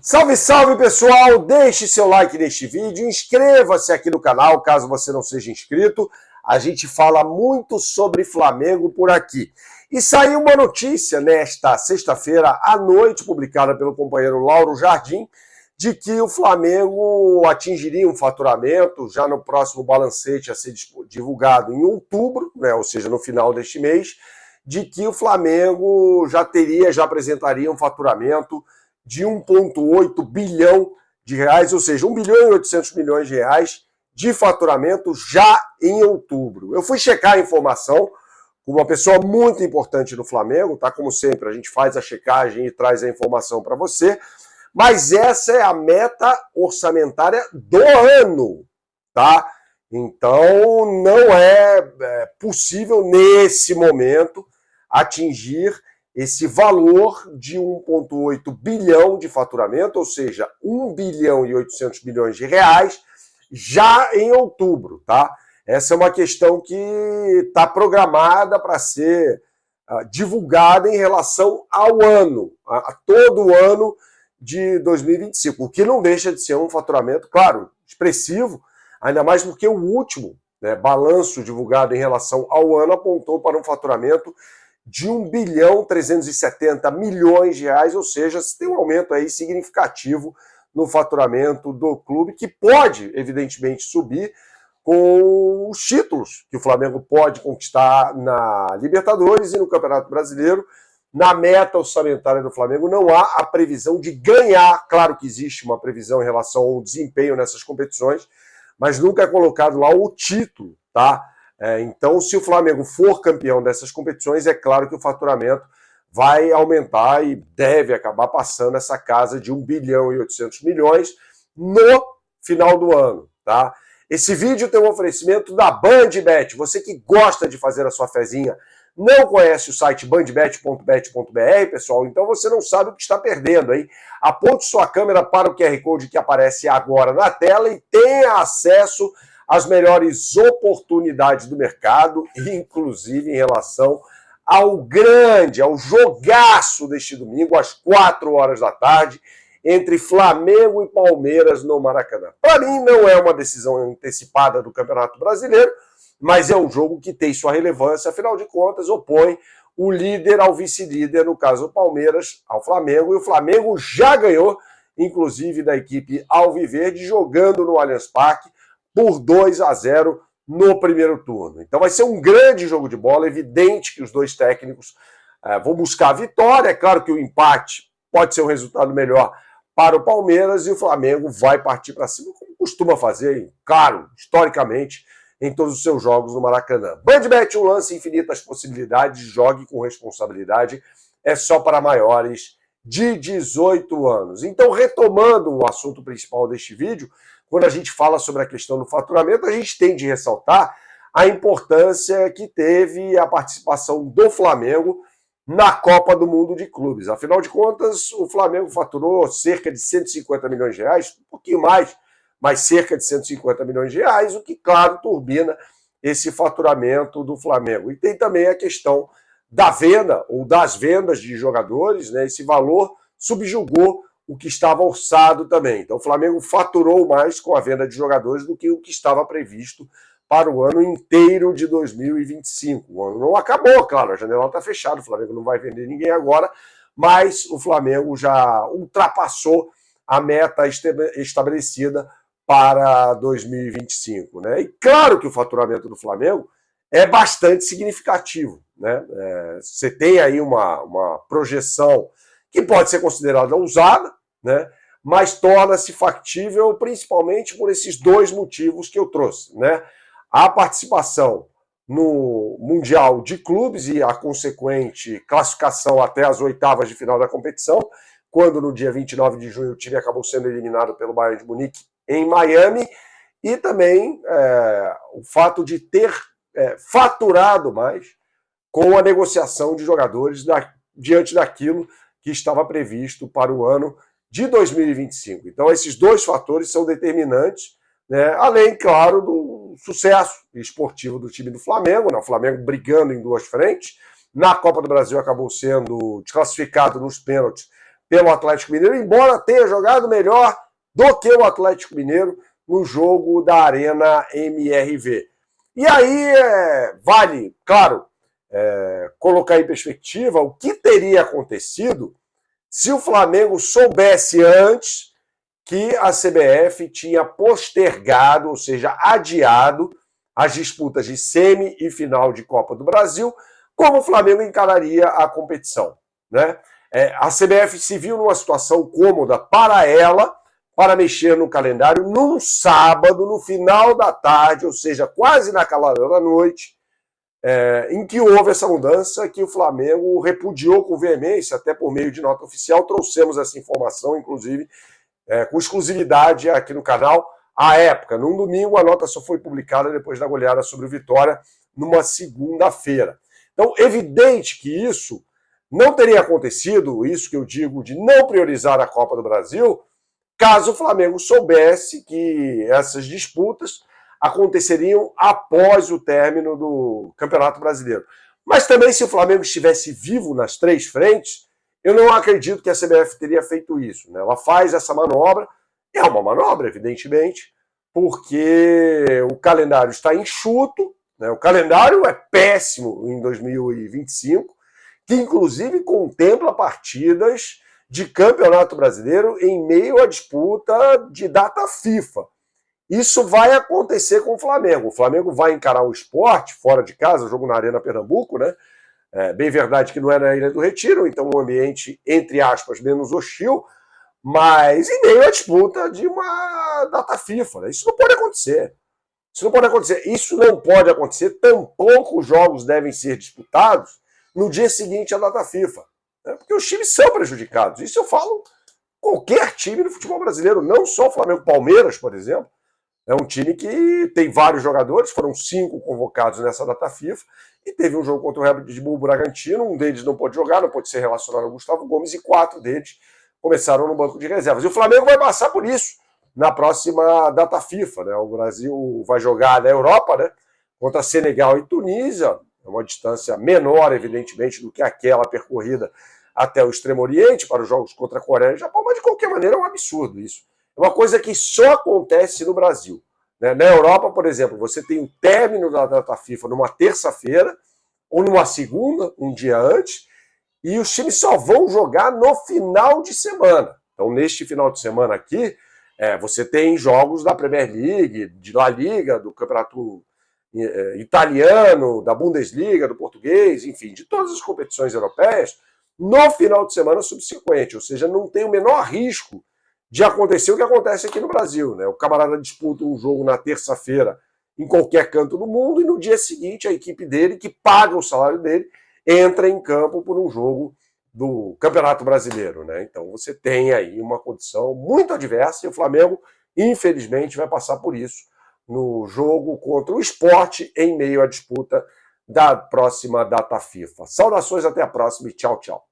Salve, salve, pessoal! Deixe seu like neste vídeo, inscreva-se aqui no canal, caso você não seja inscrito. A gente fala muito sobre Flamengo por aqui. E saiu uma notícia nesta sexta-feira à noite, publicada pelo companheiro Lauro Jardim, de que o Flamengo atingiria um faturamento já no próximo balancete a ser divulgado em outubro, né, ou seja, no final deste mês, de que o Flamengo já apresentaria um faturamento de 1,8 bilhão de reais, ou seja, 1 bilhão e 800 milhões de reais de faturamento já em outubro. Eu fui checar a informação com uma pessoa muito importante do Flamengo, tá? Como sempre, a gente faz a checagem e traz a informação para você, mas essa é a meta orçamentária do ano, tá? Então, não é possível, nesse momento, atingir esse valor de 1,8 bilhão de faturamento, ou seja, 1 bilhão e 800 milhões de reais, já em outubro, tá? Essa é uma questão que está programada para ser divulgada em relação ao ano, a todo o ano de 2025, o que não deixa de ser um faturamento, claro, expressivo, ainda mais porque o último balanço divulgado em relação ao ano apontou para um faturamento de 1 bilhão 370 milhões de reais, ou seja, tem um aumento aí significativo no faturamento do clube, que pode, evidentemente, subir com os títulos que o Flamengo pode conquistar na Libertadores e no Campeonato Brasileiro. Na meta orçamentária do Flamengo não há a previsão de ganhar, claro que existe uma previsão em relação ao desempenho nessas competições, mas nunca é colocado lá o título, tá? Então, se o Flamengo for campeão dessas competições, é claro que o faturamento vai aumentar e deve acabar passando essa casa de 1 bilhão e 800 milhões no final do ano, tá? Esse vídeo tem um oferecimento da BandBet. Você que gosta de fazer a sua fezinha, não conhece o site bandbet.bet.br, pessoal, então você não sabe o que está perdendo, hein? Aponte sua câmera para o QR Code que aparece agora na tela e tenha acesso as melhores oportunidades do mercado, inclusive em relação ao jogaço deste domingo, às 4 horas da tarde, entre Flamengo e Palmeiras no Maracanã. Para mim, não é uma decisão antecipada do Campeonato Brasileiro, mas é um jogo que tem sua relevância, afinal de contas, opõe o líder ao vice-líder, no caso o Palmeiras, ao Flamengo, e o Flamengo já ganhou, inclusive da equipe alviverde, jogando no Allianz Parque, por 2-0 no primeiro turno. Então vai ser um grande jogo de bola, evidente que os dois técnicos vão buscar a vitória, é claro que o empate pode ser um resultado melhor para o Palmeiras e o Flamengo vai partir para cima, como costuma fazer, claro, historicamente, em todos os seus jogos no Maracanã. BandBet, um lance, infinitas possibilidades, jogue com responsabilidade, é só para maiores de 18 anos. Então, retomando o assunto principal deste vídeo, quando a gente fala sobre a questão do faturamento, a gente tem de ressaltar a importância que teve a participação do Flamengo na Copa do Mundo de Clubes. Afinal de contas, o Flamengo faturou cerca de 150 milhões de reais, um pouquinho mais, mas cerca de 150 milhões de reais, o que, claro, turbina esse faturamento do Flamengo. E tem também a questão da venda, ou das vendas de jogadores, né? Esse valor subjugou o que estava orçado também. Então o Flamengo faturou mais com a venda de jogadores do que o que estava previsto para o ano inteiro de 2025. O ano não acabou, claro, a janela está fechada, o Flamengo não vai vender ninguém agora, mas o Flamengo já ultrapassou a meta estabelecida para 2025. Né? E claro que o faturamento do Flamengo é bastante significativo. Né? Você tem aí uma projeção que pode ser considerada ousada, né? Mas torna-se factível principalmente por esses dois motivos que eu trouxe. Né? A participação no Mundial de Clubes e a consequente classificação até as oitavas de final da competição, quando no dia 29 de junho o time acabou sendo eliminado pelo Bayern de Munique em Miami, e também o fato de ter faturado mais com a negociação de jogadores diante daquilo que estava previsto para o ano de 2025. Então, esses dois fatores são determinantes, né? Além, claro, do sucesso esportivo do time do Flamengo, né? O Flamengo brigando em duas frentes. Na Copa do Brasil acabou sendo desclassificado nos pênaltis pelo Atlético Mineiro, embora tenha jogado melhor do que o Atlético Mineiro no jogo da Arena MRV. E aí vale, claro, colocar em perspectiva o que teria acontecido se o Flamengo soubesse antes que a CBF tinha postergado, ou seja, adiado as disputas de semi e final de Copa do Brasil, como o Flamengo encararia a competição, né? A CBF se viu numa situação cômoda para ela, para mexer no calendário num sábado, no final da tarde, ou seja, quase na calada da noite, em que houve essa mudança que o Flamengo repudiou com veemência, até por meio de nota oficial. Trouxemos essa informação, inclusive, com exclusividade aqui no canal. À época, num domingo, a nota só foi publicada depois da goleada sobre o Vitória, numa segunda-feira. Então, evidente que isso não teria acontecido, isso que eu digo de não priorizar a Copa do Brasil, caso o Flamengo soubesse que essas disputas aconteceriam após o término do Campeonato Brasileiro. Mas também, se o Flamengo estivesse vivo nas três frentes, eu não acredito que a CBF teria feito isso, né? Ela faz essa manobra, é uma manobra, evidentemente, porque o calendário está enxuto, né? O calendário é péssimo em 2025, que inclusive contempla partidas de Campeonato Brasileiro em meio à disputa de data FIFA. Isso vai acontecer com o Flamengo. O Flamengo vai encarar o Sport fora de casa, jogo na Arena Pernambuco, né? Bem verdade que não é na Ilha do Retiro, então um ambiente, entre aspas, menos hostil, mas em meio à disputa de uma data FIFA, né? Isso não pode acontecer. Isso não pode acontecer. Isso não pode acontecer, tampouco os jogos devem ser disputados no dia seguinte à data FIFA, né? Porque os times são prejudicados. Isso eu falo qualquer time do futebol brasileiro, não só o Flamengo. Palmeiras, por exemplo, é um time que tem vários jogadores, foram 5 convocados nessa data FIFA, e teve um jogo contra o Red Bull Bragantino, um deles não pôde jogar, não pôde ser relacionado ao Gustavo Gomes, e 4 deles começaram no banco de reservas. E o Flamengo vai passar por isso na próxima data FIFA, né? O Brasil vai jogar na Europa, né? Contra Senegal e Tunísia, é uma distância menor, evidentemente, do que aquela percorrida até o Extremo Oriente, para os jogos contra a Coreia e Japão, mas de qualquer maneira é um absurdo isso. É uma coisa que só acontece no Brasil, né? Na Europa, por exemplo, você tem o término da data FIFA numa terça-feira ou numa segunda, um dia antes, e os times só vão jogar no final de semana. Então, neste final de semana aqui, você tem jogos da Premier League, de La Liga, do Campeonato Italiano, da Bundesliga, do Português, enfim, de todas as competições europeias, no final de semana subsequente. Ou seja, não tem o menor risco de acontecer o que acontece aqui no Brasil, né? O camarada disputa um jogo na terça-feira em qualquer canto do mundo e no dia seguinte a equipe dele, que paga o salário dele, entra em campo por um jogo do Campeonato Brasileiro, né? Então você tem aí uma condição muito adversa e o Flamengo, infelizmente, vai passar por isso no jogo contra o Sport em meio à disputa da próxima data FIFA. Saudações, até a próxima e tchau, tchau.